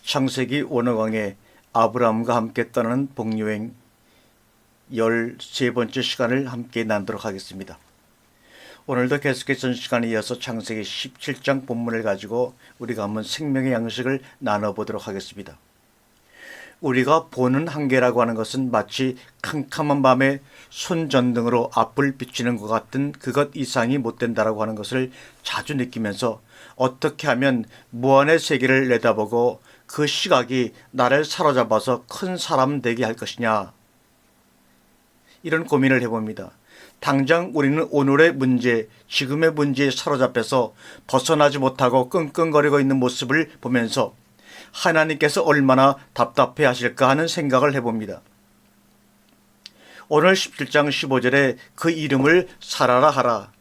창세기 원어강의 아브라함과 함께 떠나는 복여행 13번째 시간을 함께 나누도록 하겠습니다. 오늘도 계속해서 전 시간에 이어서 창세기 17장 본문을 가지고 우리가 한번 생명의 양식을 나눠보도록 하겠습니다. 우리가 보는 한계라고 하는 것은 마치 캄캄한 밤에 손전등으로 앞을 비추는 것 같은 그것 이상이 못 된다라고 하는 것을 자주 느끼면서 어떻게 하면 무한의 세계를 내다보고 그 시각이 나를 사로잡아서 큰 사람 되게 할 것이냐, 이런 고민을 해봅니다. 당장 우리는 오늘의 문제, 지금의 문제에 사로잡혀서 벗어나지 못하고 끙끙거리고 있는 모습을 보면서 하나님께서 얼마나 답답해 하실까 하는 생각을 해봅니다. 오늘 17장 15절에 그 이름을 사라라 하라.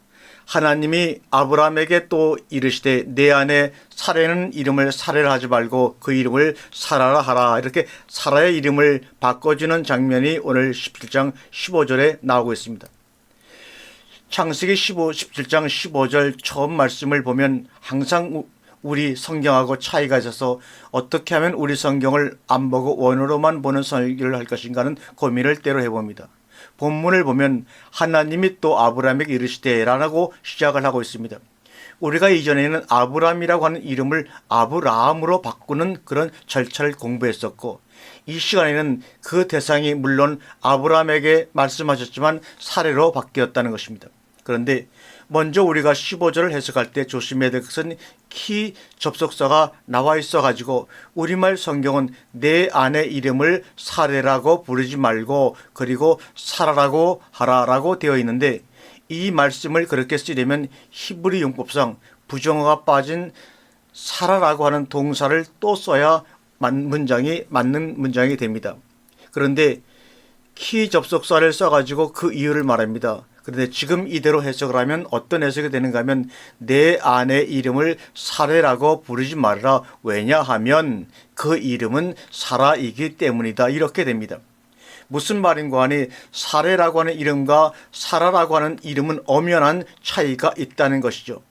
하나님이 아브라함에게 또 이르시되 내 안에 사라는 이름을 사라라 하지 말고 그 이름을 사라라 하라. 이렇게 사라의 이름을 바꿔주는 장면이 오늘 17장 15절에 나오고 있습니다. 창세기 17장 15절 처음 말씀을 보면 항상 우리 성경하고 차이가 있어서 어떻게 하면 우리 성경을 안 보고 원어로만 보는 설교를 할 것인가 하는 고민을 때로 해봅니다. 본문을 보면 하나님이 또 아브라함에게 이르시되 라고 시작을 하고 있습니다. 우리가 이전에는 아브라함이라고 하는 이름을 아브라함으로 바꾸는 그런 절차를 공부했었고, 이 시간에는 그 대상이 물론 아브라함에게 말씀하셨지만 사례로 바뀌었다는 것입니다. 그런데 먼저 우리가 15절을 해석할 때 조심해야 될 것은 키 접속사가 나와 있어 가지고 우리말 성경은 내 안의 이름을 사례라고 부르지 말고 그리고 사라라고 하라라고 되어 있는데, 이 말씀을 그렇게 쓰려면 히브리 용법상 부정어가 빠진 사라라고 하는 동사를 또 써야 맞는 문장이 됩니다. 그런데 키 접속사를 써가지고 그 이유를 말합니다. 그런데 지금 이대로 해석을 하면 어떤 해석이 되는가 하면 내 안의 이름을 사례라고 부르지 말아라. 왜냐하면 그 이름은 사라이기 때문이다. 이렇게 됩니다. 무슨 말인가 하니 사례라고 하는 이름과 사라라고 하는 이름은 엄연한 차이가 있다는 것이죠.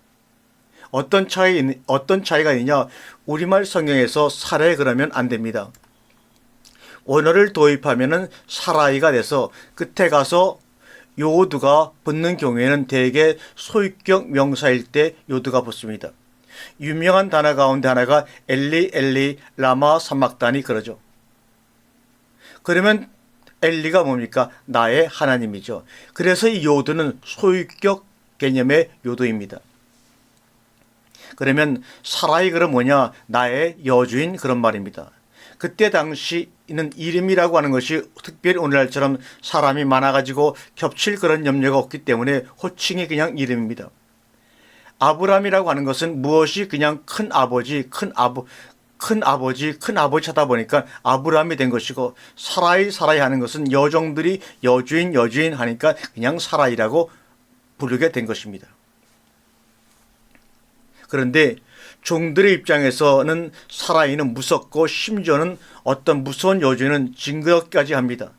어떤 차이가 있느냐? 우리말 성경에서 사례 그러면 안 됩니다. 원어를 도입하면은 사라이가 돼서 끝에 가서 요두가 붙는 경우에는 대개 소유격 명사일 때 요두가 붙습니다. 유명한 단어 가운데 하나가 엘리 엘리 라마 사막다니 그러죠. 그러면 엘리가 뭡니까? 나의 하나님이죠. 그래서 이 요두는 소유격 개념의 요두입니다. 그러면 사라이 그럼 뭐냐? 나의 여주인 그런 말입니다. 그때 당시는 이름이라고 하는 것이 특별히 오늘날처럼 사람이 많아가지고 겹칠 그런 염려가 없기 때문에 호칭이 그냥 이름입니다. 아브람이라고 하는 것은 무엇이 그냥 큰 아버지 하다 보니까 아브람이 된 것이고, 사라이 하는 것은 여종들이 여주인 하니까 그냥 사라이라고 부르게 된 것입니다. 그런데 종들의 입장에서는 사라이는 무섭고 심지어는 어떤 무서운 여주인은 징그럽기까지 합니다.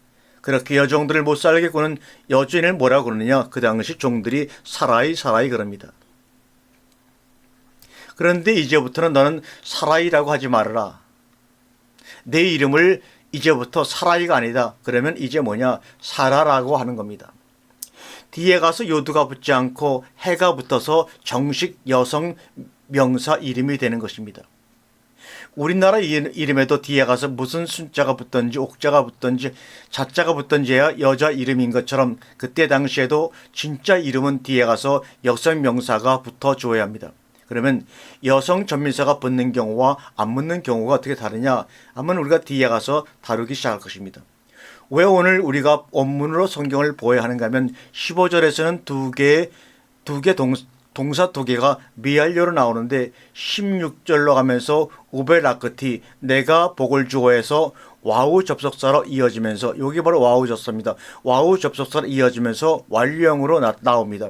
그렇게 여종들을 못 살게 구는 여주인을 뭐라고 그러느냐? 그 당시 종들이 사라이 그럽니다. 그런데 이제부터는 너는 사라이라고 하지 말아라. 내 이름을 이제부터 사라이가 아니다. 그러면 이제 뭐냐? 사라라고 하는 겁니다. 뒤에 가서 요두가 붙지 않고 해가 붙어서 정식 여성 명사 이름이 되는 것입니다. 우리나라 이름에도 뒤에 가서 무슨 순자가 붙든지 옥자가 붙든지 자자가 붙든지야 여자 이름인 것처럼 그때 당시에도 진짜 이름은 뒤에 가서 여성 명사가 붙어줘야 합니다. 그러면 여성 전미사가 붙는 경우와 안 붙는 경우가 어떻게 다르냐 하면 우리가 뒤에 가서 다루기 시작할 것입니다. 왜 오늘 우리가 원문으로 성경을 보아야 하는가 하면 15절에서는 동사 두 개가 미알료로 나오는데 16절로 가면서 우벨라크티 내가 복을 주어해서 와우 접속사로 이어지면서, 여기 바로 와우 접속사입니다. 와우 접속사로 이어지면서 완료형으로 나옵니다.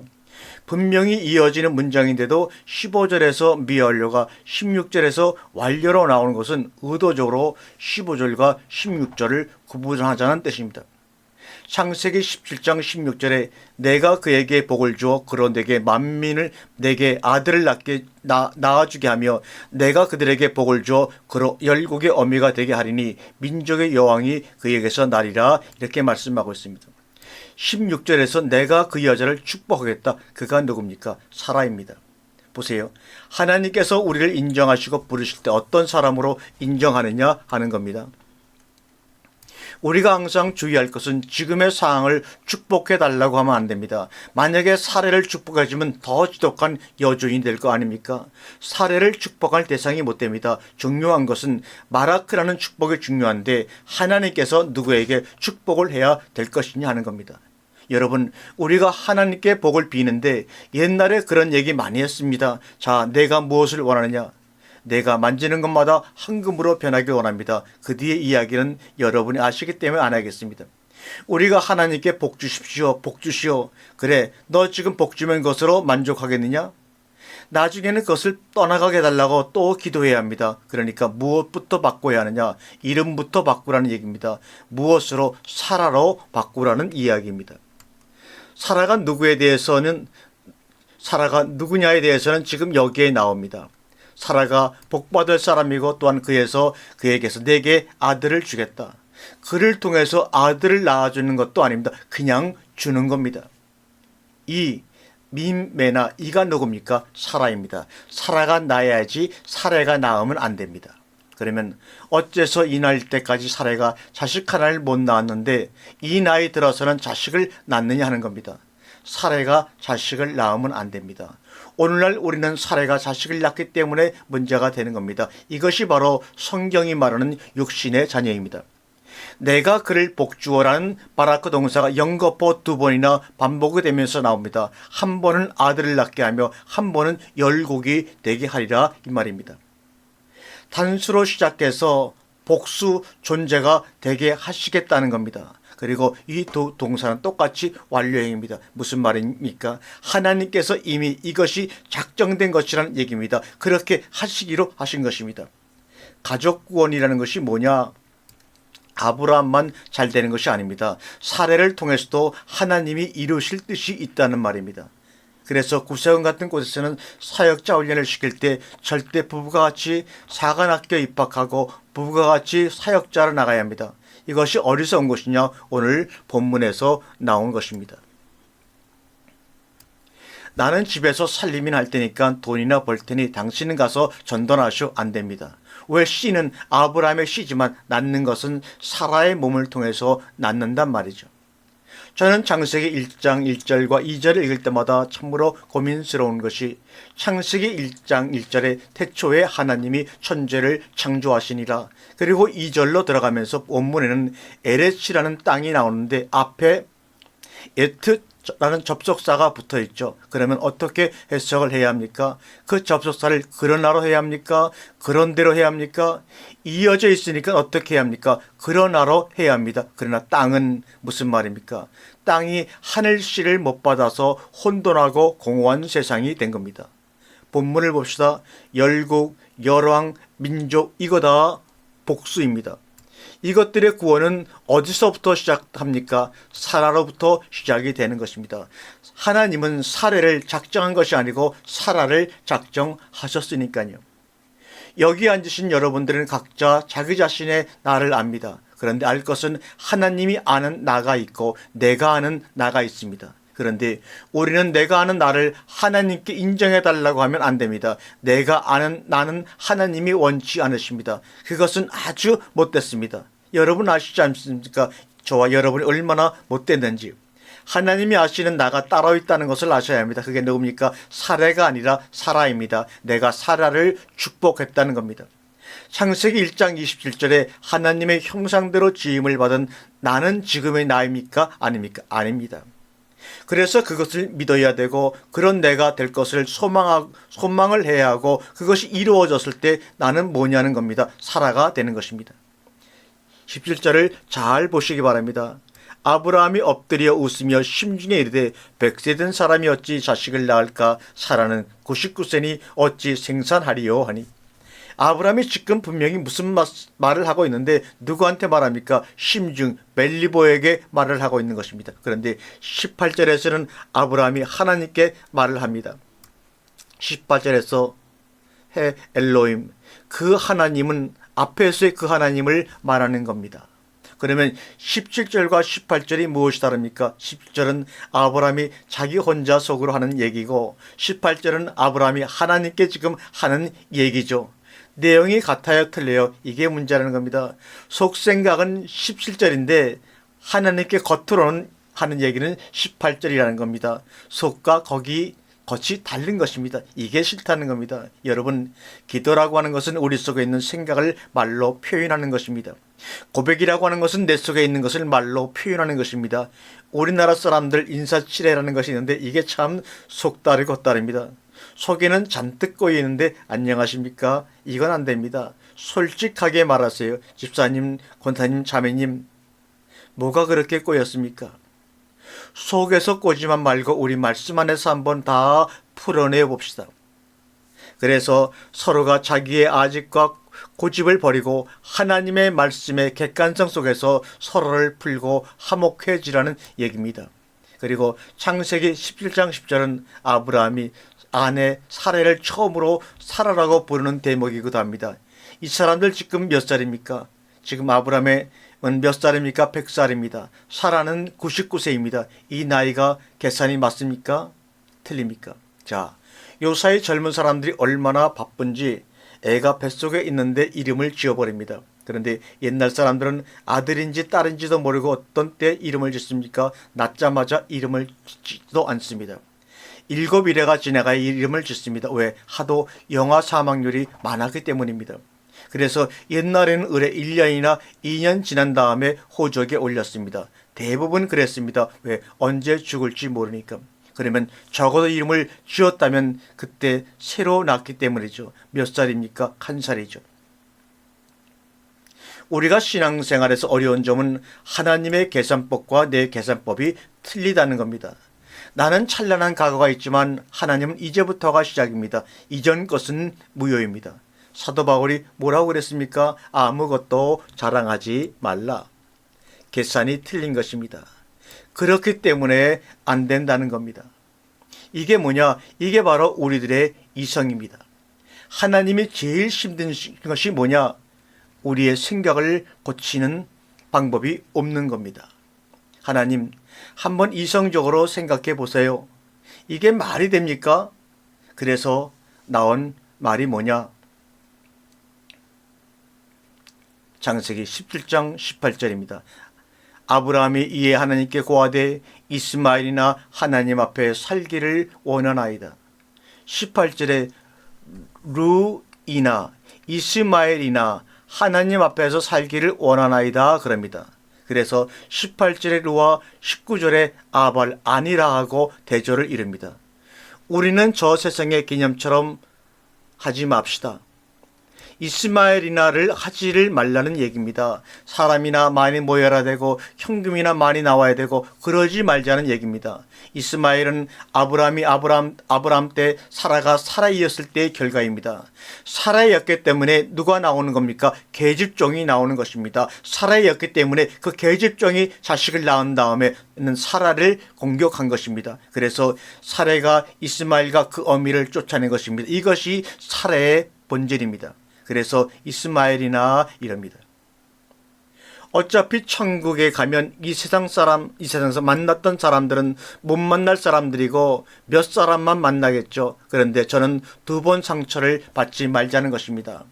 분명히 이어지는 문장인데도 15절에서 미완료가 16절에서 완료로 나오는 것은 의도적으로 15절과 16절을 구분하자는 뜻입니다. 창세기 17장 16절에 내가 그에게 복을 주어 그로 내게 만민을 내게 아들을 낳아주게 하며 내가 그들에게 복을 주어 그로 열국의 어미가 되게 하리니 민족의 여왕이 그에게서 나리라 이렇게 말씀하고 있습니다. 16절에서 내가 그 여자를 축복하겠다. 그가 누굽니까? 사라입니다. 보세요. 하나님께서 우리를 인정하시고 부르실 때 어떤 사람으로 인정하느냐 하는 겁니다. 우리가 항상 주의할 것은 지금의 상황을 축복해 달라고 하면 안 됩니다. 만약에 사례를 축복해 주면 더 지독한 여주인이 될 거 아닙니까? 사례를 축복할 대상이 못 됩니다. 중요한 것은 마라크라는 축복이 중요한데 하나님께서 누구에게 축복을 해야 될 것이냐 하는 겁니다. 여러분, 우리가 하나님께 복을 비는데 옛날에 그런 얘기 많이 했습니다. 자, 내가 무엇을 원하느냐? 내가 만지는 것마다 황금으로 변하기 원합니다. 그 뒤의 이야기는 여러분이 아시기 때문에 안 하겠습니다. 우리가 하나님께 복 주십시오. 복 주시오. 그래, 너 지금 복 주면 것으로 만족하겠느냐? 나중에는 그것을 떠나가게 해달라고 또 기도해야 합니다. 그러니까 무엇부터 바꿔야 하느냐? 이름부터 바꾸라는 얘기입니다. 무엇으로? 사라로 바꾸라는 이야기입니다. 사라가 누구냐에 대해서는 지금 여기에 나옵니다. 사라가 복받을 사람이고 또한 그에게서 내게 아들을 주겠다. 그를 통해서 아들을 낳아주는 것도 아닙니다. 그냥 주는 겁니다. 이 민메나 이가 누굽니까? 사라입니다. 사라가 낳아야지 사례가 낳으면 안 됩니다. 그러면 어째서 이 나이 때까지 사례가 자식 하나를 못 낳았는데 이 나이 들어서는 자식을 낳느냐 하는 겁니다. 사례가 자식을 낳으면 안 됩니다. 오늘날 우리는 사례가 자식을 낳기 때문에 문제가 되는 겁니다. 이것이 바로 성경이 말하는 육신의 자녀입니다. 내가 그를 복주어라는 바라크 동사가 영거포 2번이나 반복이 되면서 나옵니다. 한 번은 아들을 낳게 하며 한 번은 열국이 되게 하리라 이 말입니다. 단수로 시작해서 복수 존재가 되게 하시겠다는 겁니다. 그리고 이 동사는 똑같이 완료형입니다. 무슨 말입니까? 하나님께서 이미 이것이 작정된 것이라는 얘기입니다. 그렇게 하시기로 하신 것입니다. 가족 구원이라는 것이 뭐냐? 아브라함만 잘 되는 것이 아닙니다. 사례를 통해서도 하나님이 이루실 뜻이 있다는 말입니다. 그래서 구세군 같은 곳에서는 사역자 훈련을 시킬 때 절대 부부가 같이 사관학교에 입학하고 부부가 같이 사역자로 나가야 합니다. 이것이 어리석은 것이냐? 오늘 본문에서 나온 것입니다. 나는 집에서 살림이나 할 테니까 돈이나 벌 테니 당신은 가서 전도하시오. 안 됩니다. 왜 씨는 아브라함의 씨지만 낳는 것은 사라의 몸을 통해서 낳는단 말이죠. 저는 창세기 1장 1절과 2절을 읽을 때마다 참으로 고민스러운 것이 창세기 1장 1절에 태초에 하나님이 천지를 창조하시니라. 그리고 2절로 들어가면서 원문에는 에렛이라는 땅이 나오는데 앞에 에트라는 접속사가 붙어 있죠. 그러면 어떻게 해석을 해야 합니까? 그 접속사를 그러나로 해야 합니까? 그런대로 해야 합니까? 이어져 있으니까 어떻게 해야 합니까? 그러나로 해야 합니다. 그러나 땅은 무슨 말입니까? 땅이 하늘씨를 못 받아서 혼돈하고 공허한 세상이 된 겁니다. 본문을 봅시다. 열국, 열왕, 민족 이거 다 복수입니다. 이것들의 구원은 어디서부터 시작합니까? 사라로부터 시작이 되는 것입니다. 하나님은 사례를 작정한 것이 아니고 사라를 작정하셨으니까요. 여기 앉으신 여러분들은 각자 자기 자신의 나를 압니다. 그런데 알 것은 하나님이 아는 나가 있고 내가 아는 나가 있습니다. 그런데 우리는 내가 아는 나를 하나님께 인정해 달라고 하면 안 됩니다. 내가 아는 나는 하나님이 원치 않으십니다. 그것은 아주 못됐습니다. 여러분 아시지 않습니까? 저와 여러분이 얼마나 못됐는지. 하나님이 아시는 나가 따로 있다는 것을 아셔야 합니다. 그게 누굽니까? 사례가 아니라 사라입니다. 내가 사라를 축복했다는 겁니다. 창세기 1장 27절에 하나님의 형상대로 지음을 받은 나는 지금의 나입니까? 아닙니까? 아닙니다. 그래서 그것을 믿어야 되고 그런 내가 될 것을 소망을 해야 하고 그것이 이루어졌을 때 나는 뭐냐는 겁니다. 사라가 되는 것입니다. 17절을 잘 보시기 바랍니다. 아브라함이 엎드려 웃으며 심중에 이르되 100세 된 사람이 어찌 자식을 낳을까? 사라는 99세니 어찌 생산하리요 하니. 아브라함이 지금 분명히 무슨 말을 하고 있는데 누구한테 말합니까? 심중 멜리보에게 말을 하고 있는 것입니다. 그런데 18절에서는 아브라함이 하나님께 말을 합니다. 18절에서 해 엘로임, 그 하나님은 앞에서의 그 하나님을 말하는 겁니다. 그러면 17절과 18절이 무엇이 다릅니까? 17절은 아브라함이 자기 혼자 속으로 하는 얘기고 18절은 아브라함이 하나님께 지금 하는 얘기죠. 내용이 같아요, 틀려요? 이게 문제라는 겁니다. 속생각은 17절인데 하나님께 겉으로는 하는 얘기는 18절이라는 겁니다. 속과 겉이 다른 것입니다. 이게 싫다는 겁니다. 여러분, 기도라고 하는 것은 우리 속에 있는 생각을 말로 표현하는 것입니다. 고백이라고 하는 것은 내 속에 있는 것을 말로 표현하는 것입니다. 우리나라 사람들 인사치레라는 것이 있는데 이게 참 속다르 겉다릅니다. 속에는 잔뜩 꼬여 있는데 안녕하십니까? 이건 안 됩니다. 솔직하게 말하세요. 집사님, 권사님, 자매님, 뭐가 그렇게 꼬였습니까? 속에서 꼬지만 말고 우리 말씀 안에서 한번 다 풀어내 봅시다. 그래서 서로가 자기의 아집과 고집을 버리고 하나님의 말씀의 객관성 속에서 서로를 풀고 화목해지라는 얘기입니다. 그리고 창세기 17장 10절은 아브라함이 아내 사레를 처음으로 사라라고 부르는 대목이기도 합니다. 이 사람들 지금 몇 살입니까? 지금 아브라함의 몇 살입니까? 100살입니다. 사라는 99세입니다. 이 나이가 계산이 맞습니까? 틀립니까? 자, 요사이 젊은 사람들이 얼마나 바쁜지 애가 뱃속에 있는데 이름을 지어버립니다. 그런데 옛날 사람들은 아들인지 딸인지도 모르고 어떤 때 이름을 짓습니까? 낳자마자 이름을 짓지도 않습니다. 7일에가 지나가야 이름을 짓습니다. 왜? 하도 영아 사망률이 많았기 때문입니다. 그래서 옛날에는 의뢰 1년이나 2년 지난 다음에 호적에 올렸습니다. 대부분 그랬습니다. 왜? 언제 죽을지 모르니까. 그러면 적어도 이름을 지었다면 그때 새로 낳기 때문이죠. 몇 살입니까? 1살이죠. 우리가 신앙생활에서 어려운 점은 하나님의 계산법과 내 계산법이 틀리다는 겁니다. 나는 찬란한 과거가 있지만 하나님은 이제부터가 시작입니다. 이전 것은 무효입니다. 사도 바울이 뭐라고 그랬습니까? 아무것도 자랑하지 말라. 계산이 틀린 것입니다. 그렇기 때문에 안 된다는 겁니다. 이게 뭐냐? 이게 바로 우리들의 이성입니다. 하나님이 제일 힘든 것이 뭐냐? 우리의 생각을 고치는 방법이 없는 겁니다. 하나님, 한번 이성적으로 생각해 보세요. 이게 말이 됩니까? 그래서 나온 말이 뭐냐? 창세기 17장 18절입니다. 아브라함이 이에 하나님께 고하되 이스마엘이나 하나님 앞에 살기를 원하나이다. 18절에 루이나 이스마엘이나 하나님 앞에서 살기를 원하나이다 그럽니다. 그래서 18절의 루와 19절의 아발 아니라 하고 대조를 이룹니다. 우리는 저 세상의 개념처럼 하지 맙시다. 이스마엘이나를 하지를 말라는 얘기입니다. 사람이나 많이 모여야 되고 현금이나 많이 나와야 되고 그러지 말자는 얘기입니다. 이스마엘은 아브라함 때 사라가 사라이였을 때의 결과입니다. 사라이였기 때문에 누가 나오는 겁니까? 계집종이 나오는 것입니다. 사라이였기 때문에 그 계집종이 자식을 낳은 다음에는 사라를 공격한 것입니다. 그래서 사라가 이스마엘과 그 어미를 쫓아낸 것입니다. 이것이 사라의 본질입니다. 그래서 이스마엘이나 이럽니다. 어차피 천국에 가면 이 세상에서 만났던 사람들은 못 만날 사람들이고 몇 사람만 만나겠죠. 그런데 저는 2번 상처를 받지 말자는 것입니다.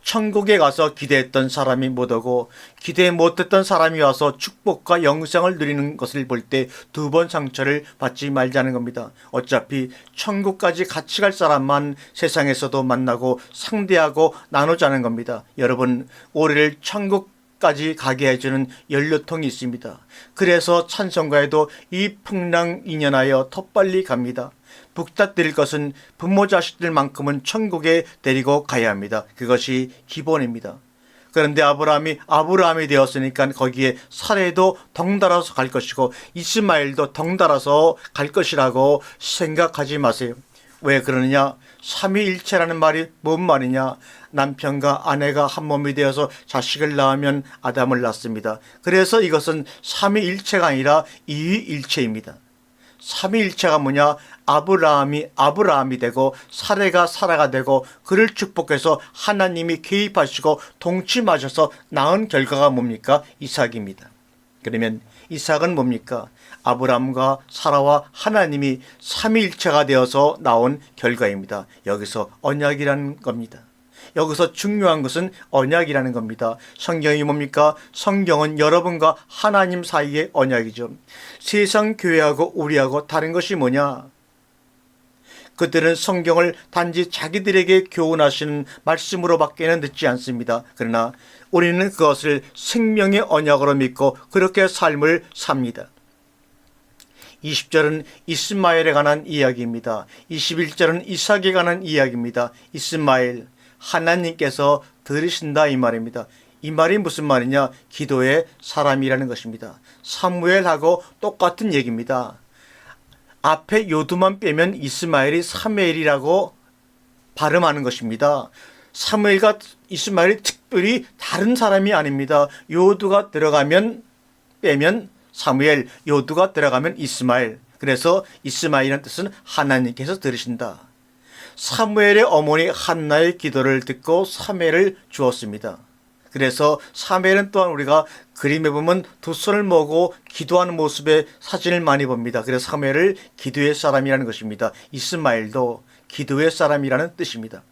천국에 가서 기대했던 사람이 못 오고 기대 못했던 사람이 와서 축복과 영생을 누리는 것을 볼 때 2번 상처를 받지 말자는 겁니다. 어차피 천국까지 같이 갈 사람만 세상에서도 만나고 상대하고 나누자는 겁니다. 여러분, 우리를 천국까지 가게 해주는 연료통이 있습니다. 그래서 찬송가에도 이 풍랑 인연하여 더 빨리 갑니다. 북돋드릴 것은 부모 자식들만큼은 천국에 데리고 가야 합니다. 그것이 기본입니다. 그런데 아브라함이 되었으니까 거기에 사레도 덩달아서 갈 것이고 이스마엘도 덩달아서 갈 것이라고 생각하지 마세요. 왜 그러느냐? 삼위일체라는 말이 뭔 말이냐? 남편과 아내가 한 몸이 되어서 자식을 낳으면 아담을 낳습니다. 그래서 이것은 삼위일체가 아니라 이위일체입니다. 삼위일체가 뭐냐? 아브라함이 되고 사레가 사라가 되고 그를 축복해서 하나님이 개입하시고 동침하셔서 낳은 결과가 뭡니까? 이삭입니다. 그러면 이삭은 뭡니까? 아브라함과 사라와 하나님이 삼위일체가 되어서 나온 결과입니다. 여기서 언약이라는 겁니다. 여기서 중요한 것은 언약이라는 겁니다. 성경이 뭡니까? 성경은 여러분과 하나님 사이의 언약이죠. 세상 교회하고 우리하고 다른 것이 뭐냐? 그들은 성경을 단지 자기들에게 교훈하시는 말씀으로밖에는 듣지 않습니다. 그러나 우리는 그것을 생명의 언약으로 믿고 그렇게 삶을 삽니다. 20절은 이스마엘에 관한 이야기입니다. 21절은 이삭에 관한 이야기입니다. 이스마엘, 하나님께서 들으신다 이 말입니다. 이 말이 무슨 말이냐? 기도의 사람이라는 것입니다. 사무엘하고 똑같은 얘기입니다. 앞에 요두만 빼면 이스마엘이 사무엘이라고 발음하는 것입니다. 사무엘과 이스마엘이 특별히 다른 사람이 아닙니다. 요두가 들어가면 빼면 사무엘, 요두가 들어가면 이스마엘. 그래서 이스마엘이라는 뜻은 하나님께서 들으신다. 사무엘의 어머니 한나의 기도를 듣고 사무엘을 주었습니다. 그래서 사무엘은 또한 우리가 그림에 보면 두 손을 모으고 기도하는 모습의 사진을 많이 봅니다. 그래서 사무엘을 기도의 사람이라는 것입니다. 이스마엘도 기도의 사람이라는 뜻입니다.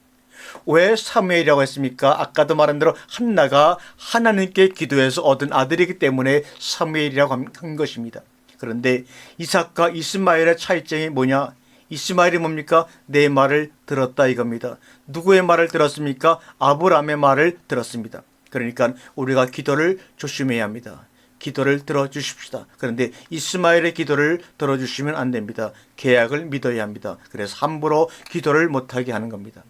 왜 사무엘이라고 했습니까? 아까도 말한 대로 한나가 하나님께 기도해서 얻은 아들이기 때문에 사무엘이라고 한 것입니다. 그런데 이삭과 이스마엘의 차이점이 뭐냐? 이스마엘이 뭡니까? 내 말을 들었다 이겁니다. 누구의 말을 들었습니까? 아브라함의 말을 들었습니다. 그러니까 우리가 기도를 조심해야 합니다. 기도를 들어주십시다. 그런데 이스마엘의 기도를 들어주시면 안 됩니다. 계약을 믿어야 합니다. 그래서 함부로 기도를 못하게 하는 겁니다.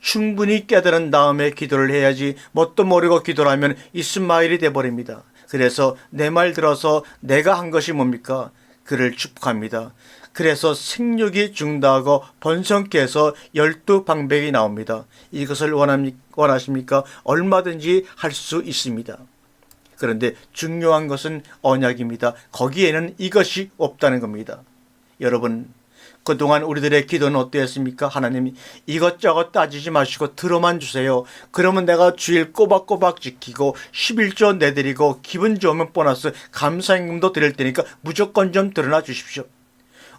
충분히 깨달은 다음에 기도를 해야지 뭣도 모르고 기도를 하면 이스마엘이 돼버립니다. 그래서 내 말 들어서 내가 한 것이 뭡니까? 그를 축복합니다. 그래서 생육이 중다하고 번성케 해서 12방백이 나옵니다. 이것을 원하십니까? 얼마든지 할 수 있습니다. 그런데 중요한 것은 언약입니다. 거기에는 이것이 없다는 겁니다. 여러분, 그동안 우리들의 기도는 어땠습니까? 하나님이 이것저것 따지지 마시고 들어만 주세요. 그러면 내가 주일 꼬박꼬박 지키고 11조 내드리고 기분 좋으면 보너스 감사임금도 드릴 테니까 무조건 좀 드러나 주십시오.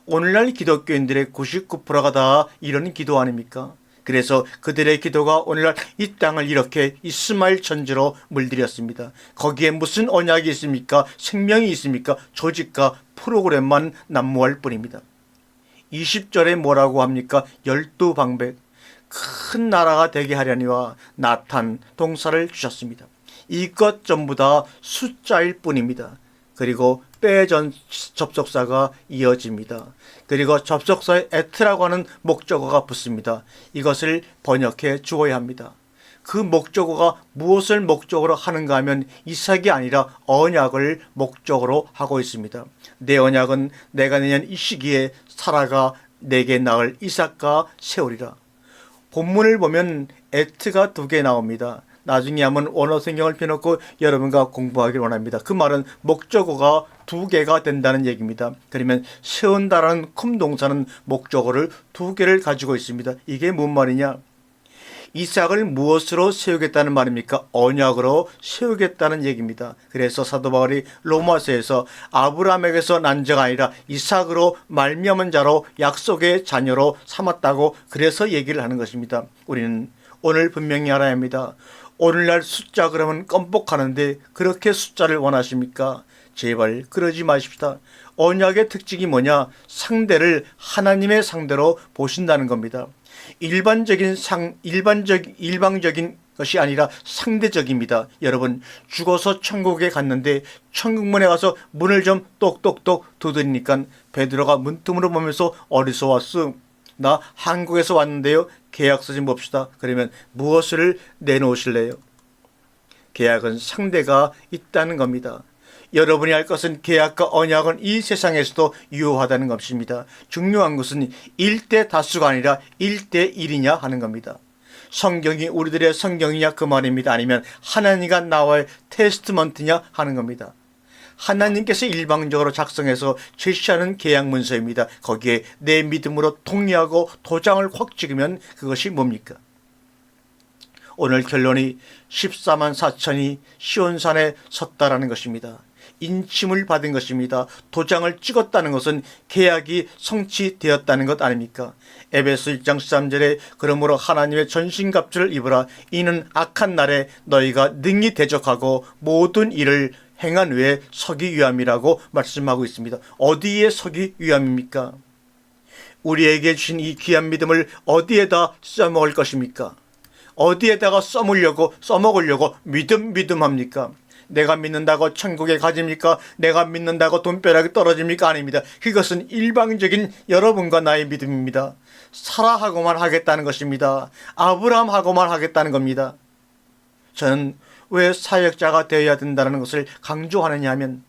오늘날 기독교인들의 99%가 다 이런 기도 아닙니까? 그래서 그들의 기도가 오늘날 이 땅을 이렇게 이스마엘 천지로 물들였습니다. 거기에 무슨 언약이 있습니까? 생명이 있습니까? 조직과 프로그램만 난무할 뿐입니다. 20절에 뭐라고 합니까? 12방백, 큰 나라가 되게 하려니와 나탄 동사를 주셨습니다. 이것 전부 다 숫자일 뿐입니다. 그리고 빼전 접속사가 이어집니다. 그리고 접속사에 에트라고 하는 목적어가 붙습니다. 이것을 번역해 주어야 합니다. 그 목적어가 무엇을 목적으로 하는가 하면 이삭이 아니라 언약을 목적으로 하고 있습니다. 내 언약은 내가 내년 이 시기에 사라가 내게 낳을 이삭과 세우리라. 본문을 보면 에트가 2개 나옵니다. 나중에 한번 원어 성경을 펴놓고 여러분과 공부하기를 원합니다. 그 말은 목적어가 2개가 된다는 얘기입니다. 그러면 세운다라는 쿰동사는 목적어를 2개를 가지고 있습니다. 이게 뭔 말이냐? 이삭을 무엇으로 세우겠다는 말입니까? 언약으로 세우겠다는 얘기입니다. 그래서 사도 바울이 로마서에서 아브라함에게서 난 자가 아니라 이삭으로 말미암은 자로 약속의 자녀로 삼았다고 그래서 얘기를 하는 것입니다. 우리는 오늘 분명히 알아야 합니다. 오늘날 숫자 그러면 껌뻑하는데 그렇게 숫자를 원하십니까? 제발 그러지 마십시다. 언약의 특징이 뭐냐? 상대를 하나님의 상대로 보신다는 겁니다. 일방적인 것이 아니라 상대적입니다. 여러분, 죽어서 천국에 갔는데 천국문에 가서 문을 좀 똑똑똑 두드리니까 베드로가 문틈으로 보면서 어디서 왔어? 나 한국에서 왔는데요. 계약서 좀 봅시다. 그러면 무엇을 내놓으실래요? 계약은 상대가 있다는 겁니다. 여러분이 알 것은 계약과 언약은 이 세상에서도 유효하다는 것입니다. 중요한 것은 1대 다수가 아니라 1대 1이냐 하는 겁니다. 성경이 우리들의 성경이냐 그 말입니다. 아니면 하나님과 나와의 테스트먼트냐 하는 겁니다. 하나님께서 일방적으로 작성해서 제시하는 계약 문서입니다. 거기에 내 믿음으로 동의하고 도장을 확 찍으면 그것이 뭡니까? 오늘 결론이 14만 4천이 시온산에 섰다라는 것입니다. 인침을 받은 것입니다. 도장을 찍었다는 것은 계약이 성취되었다는 것 아닙니까? 에베소 1장 13절에 그러므로 하나님의 전신갑주를 입으라. 이는 악한 날에 너희가 능히 대적하고 모든 일을 행한 후에 서기 위함이라고 말씀하고 있습니다. 어디에 서기 위함입니까? 우리에게 주신 이 귀한 믿음을 어디에다 써먹을 것입니까? 어디에다가 써먹으려고 믿음 합니까? 내가 믿는다고 천국에 가집니까? 내가 믿는다고 돈벼락이 떨어집니까? 아닙니다. 그것은 일방적인 여러분과 나의 믿음입니다. 사라하고만 하겠다는 것입니다. 아브라함하고만 하겠다는 겁니다. 저는 왜 사역자가 되어야 된다는 것을 강조하느냐 하면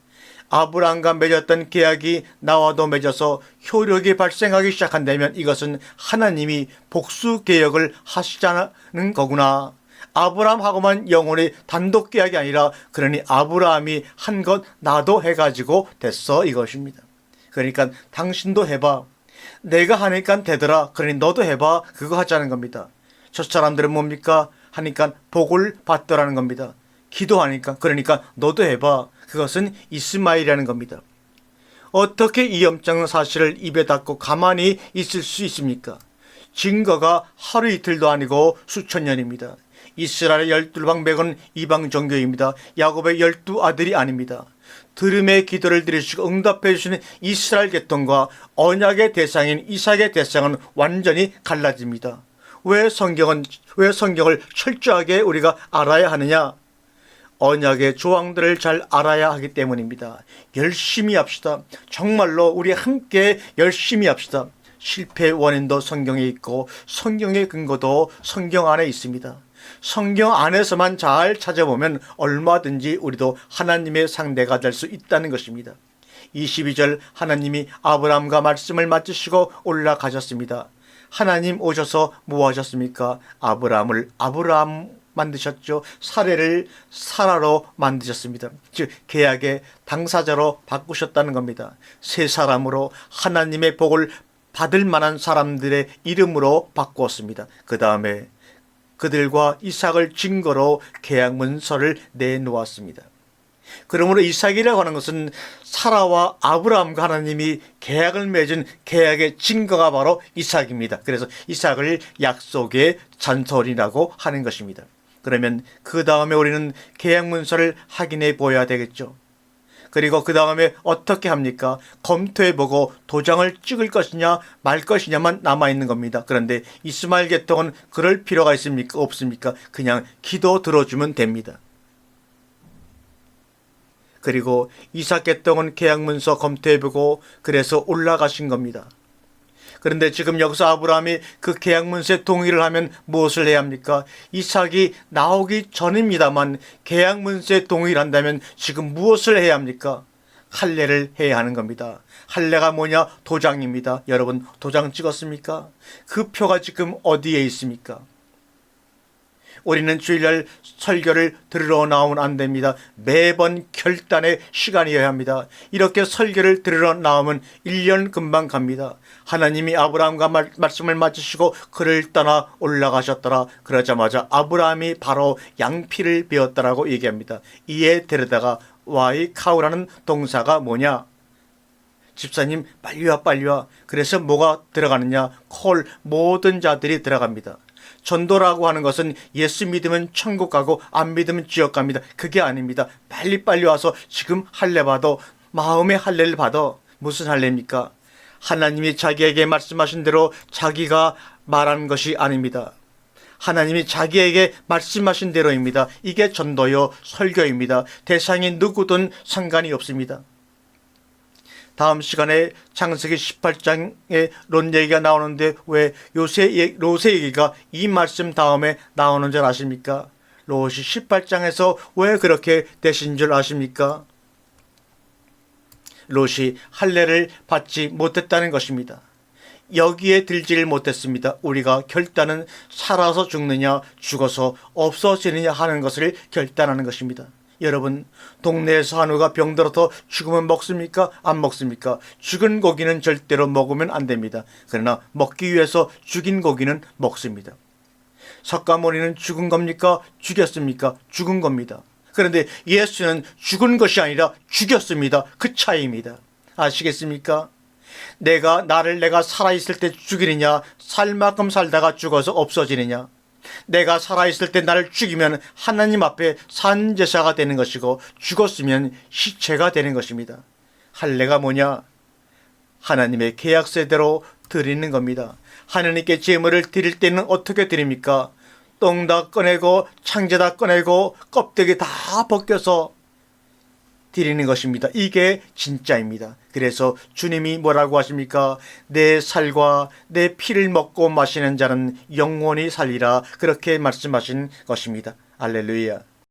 아브라함과 맺었던 계약이 나와도 맺어서 효력이 발생하기 시작한다면 이것은 하나님이 복수 계약을 하시자는 거구나. 아브라함하고만 영원히 단독 계약이 아니라 그러니 아브라함이 한 것 나도 해가지고 됐어 이것입니다. 그러니까 당신도 해봐. 내가 하니까 되더라. 그러니 너도 해봐. 그거 하자는 겁니다. 저 사람들은 뭡니까? 하니까 복을 받더라는 겁니다. 기도하니까 그러니까 너도 해봐. 그것은 이스마엘이라는 겁니다. 어떻게 이 엄청난 사실을 입에 닫고 가만히 있을 수 있습니까? 증거가 하루 이틀도 아니고 수천 년입니다. 이스라엘의 12방백은 이방 종교입니다. 야곱의 12아들이 아닙니다. 들음의 기도를 들으시고 응답해 주시는 이스라엘 계통과 언약의 대상인 이삭의 대상은 완전히 갈라집니다. 왜 성경을 철저하게 우리가 알아야 하느냐? 언약의 조항들을 잘 알아야 하기 때문입니다. 열심히 합시다. 정말로 우리 함께 열심히 합시다. 실패의 원인도 성경에 있고 성경의 근거도 성경 안에 있습니다. 성경 안에서만 잘 찾아보면 얼마든지 우리도 하나님의 상대가 될 수 있다는 것입니다. 22절 하나님이 아브라함과 말씀을 마치시고 올라가셨습니다. 하나님 오셔서 뭐 하셨습니까? 아브라함을 아브라함 만드셨죠. 사례를 사라로 만드셨습니다. 즉 계약의 당사자로 바꾸셨다는 겁니다. 세 사람으로 하나님의 복을 받을 만한 사람들의 이름으로 바꾸었습니다. 그 다음에 그들과 이삭을 증거로 계약 문서를 내놓았습니다. 그러므로 이삭이라고 하는 것은 사라와 아브라함과 하나님이 계약을 맺은 계약의 증거가 바로 이삭입니다. 그래서 이삭을 약속의 잔소리라고 하는 것입니다. 그러면 그 다음에 우리는 계약 문서를 확인해 보아야 되겠죠. 그리고 그 다음에 어떻게 합니까? 검토해보고 도장을 찍을 것이냐 말 것이냐만 남아있는 겁니다. 그런데 이스마엘 계통은 그럴 필요가 있습니까? 없습니까? 그냥 기도 들어주면 됩니다. 그리고 이삭 계통은 계약문서 검토해보고 그래서 올라가신 겁니다. 그런데 지금 여기서 아브라함이 그 계약문서에 동의를 하면 무엇을 해야 합니까? 이삭이 나오기 전입니다만 계약문서에 동의를 한다면 지금 무엇을 해야 합니까? 할례를 해야 하는 겁니다. 할례가 뭐냐? 도장입니다. 여러분 도장 찍었습니까? 그 표가 지금 어디에 있습니까? 우리는 주일날 설교를 들으러 나오면 안 됩니다. 매번 결단의 시간이어야 합니다. 이렇게 설교를 들으러 나오면 1년 금방 갑니다. 하나님이 아브라함과 말씀을 마치시고 그를 떠나 올라가셨더라. 그러자마자 아브라함이 바로 양피를 베었다라고 얘기합니다. 이에 데려다가 와이카우라는 동사가 뭐냐? 집사님 빨리 와. 그래서 뭐가 들어가느냐? 콜 모든 자들이 들어갑니다. 전도라고 하는 것은 예수 믿으면 천국 가고 안 믿으면 지옥 갑니다. 그게 아닙니다. 빨리 와서 지금 할례 받아. 마음의 할례를 받아. 무슨 할례입니까? 하나님이 자기에게 말씀하신 대로 자기가 말한 것이 아닙니다. 하나님이 자기에게 말씀하신 대로입니다. 이게 전도요 설교입니다. 대상이 누구든 상관이 없습니다. 다음 시간에 창세기 18장에 롯 얘기가 나오는데 왜 롯의 얘기가 이 말씀 다음에 나오는 줄 아십니까? 롯이 18장에서 왜 그렇게 되신 줄 아십니까? 롯이 할례를 받지 못했다는 것입니다. 여기에 들지를 못했습니다. 우리가 결단은 살아서 죽느냐 죽어서 없어지느냐 하는 것을 결단하는 것입니다. 여러분, 동네에서 한우가 병들어서 죽으면 먹습니까? 안 먹습니까? 죽은 고기는 절대로 먹으면 안 됩니다. 그러나 먹기 위해서 죽인 고기는 먹습니다. 석가모니는 죽은 겁니까? 죽였습니까? 죽은 겁니다. 그런데 예수는 죽은 것이 아니라 죽였습니다. 그 차이입니다. 아시겠습니까? 내가 살아있을 때 죽이느냐, 살 만큼 살다가 죽어서 없어지느냐. 내가 살아있을 때 나를 죽이면 하나님 앞에 산제사가 되는 것이고, 죽었으면 시체가 되는 것입니다. 할례가 뭐냐? 하나님의 계약세대로 드리는 겁니다. 하나님께 제물을 드릴 때는 어떻게 드립니까? 똥 다 꺼내고 창제 다 꺼내고 껍데기 다 벗겨서 드리는 것입니다. 이게 진짜입니다. 그래서 주님이 뭐라고 하십니까? 내 살과 내 피를 먹고 마시는 자는 영원히 살리라, 그렇게 말씀하신 것입니다. 할렐루야.